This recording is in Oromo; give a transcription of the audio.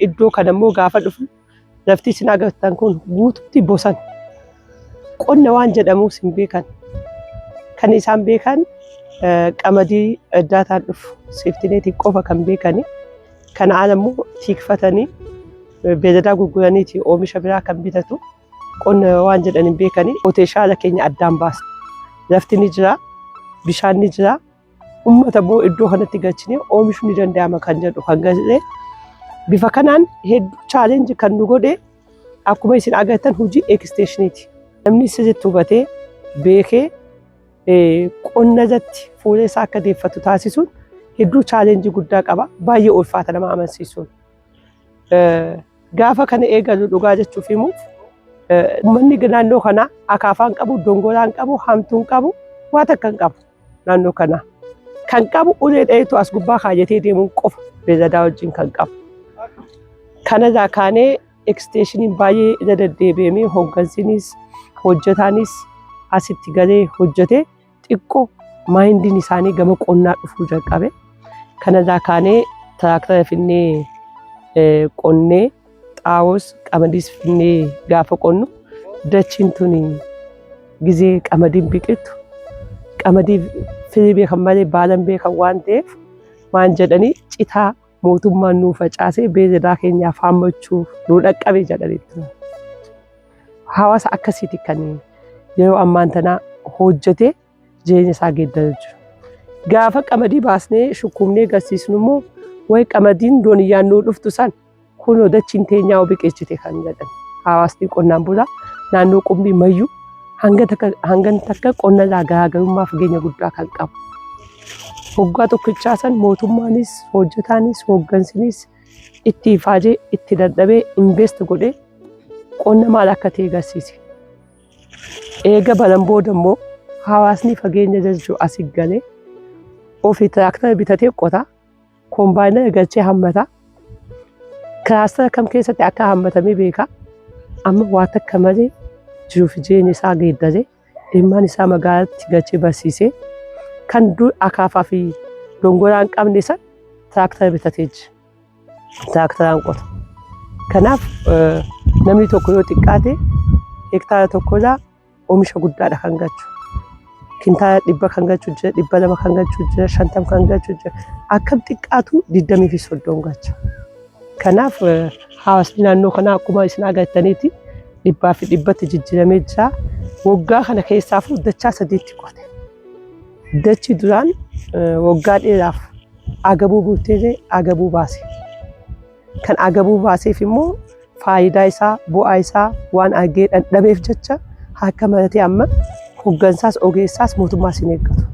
iddoo kanammoo gaafa dhufu lafti isin agartan kun guutuutti bosona. Qonna waan jedhamuus hin beekan. Kan isaan beekan qamadii addaataan dhufu seeftineetii qofa kan beekani. Kana alammoo tikfatanii beelladaa gurguraniiti oomisha biraa kan bitatu. Qonna waan jedhan hin beekani. Pootenshaala keenya addaan baasa. Lafti ni jira, bishaan ni jira. Uummata immoo iddoo kanatti galchinee oomishuu ni danda'ama kan jedhu kan galee bifa kanaan hedduu chaalenji kan nu godhe akkuma isin agartan hojii eksteeshiniiti. Namni sirriitti hubatee beekee qonna irratti fuula isaa akka deeffatu taasisuun hedduu chaalenjii guddaa qaba. Baay'ee ulfaata nama amansiisuun. Gaafa kana eegalu dhugaa jechuuf immoo uummanni naannoo kanaa akaafaan qabu, dongoraan qabu, hamtuun qabu, waan takka hin qabu naannoo kanaa. Kan qabu ulee dheetu as gubbaa kaayatee deemuun qofa beelladaa wajjin kan qabu. Kanarraa kaanee eksteeshiniin baay'ee irra deddeebi'amee hooggansiinis hojjetaanis asitti galee hojjetee xiqqoo maayindiin isaanii gama qonnaa dhufuu jalqabe. Kanarraa kaanee tiraaktara finnee qonnee xaawos qamadiis finnee gaafa qonnu dachiin tun gizee qamadiin biqiltu qamadii firii beekan malee baalan beekan waan ta'eef waan jedhanii citaa mootummaan nuu facaasee beelladaa keenyaaf haammachuuf nuu dhaqqabe jedhaniitu. Hawaasa akkasiiti kan yeroo ammaan tanaa hojjetee jireenya isaa geeddaraa jiru. Gaafa qamadii baasnee shukkuumnee agarsiisnu immoo wayi qamadiin dooniyyaan nuu dhuftu san kunoo dachiin teenyaa biqilchite kan jedhan. Hawaasni qonnaan bulaa naannoo qumbii mayyuu hangan takka qonna irraa garaagarummaa fageenya guddaa kan qabu. Waggaa tokkichaa san mootummaanis hojjetaanis hooggansiinis itti ifaajee itti dadhabee invest godhee qonna maal akka ta'e agarsiise. Eega balan booda immoo hawaasni fageenya jechuu asii galee ofii tiraaktara bitatee qota, kombaayinara galchee hammata. Kilaastara kam keessatti akka hammatamee beeka. Amma waa takka malee jiruuf jireenya isaa geeddaree ilmaan isaa magaalaatti galchee barsiisee kan dur akaafaa fi dongoraan qabne san tiraaktara bitatee jira. Tiraaktaraan qota. Kanaaf namni tokko yoo xiqqaate hektaara tokkorraa oomisha guddaadha kan galchu. Kintaala 100 kan galchu jira, 200 kan galchu jira, 50 kan galchu jira. Akkam xiqqaatu 20 fi 30 galcha. Kanaaf hawaasni naannoo kanaa akkuma isin agartaniiti 100 fi 100tti jijjiiramee jira. Waggaa kana keessaafuu dachaa 3tti qote. Dachi duraan waggaa dheeraaf agabuu bultee agabuu baase. Kan agabuu baaseef immoo faayidaa isaa, bu'aa isaa waan argee dhandhameef jecha harka maratee amma hooggansaas ogeessaas mootummaas hin eeggatu.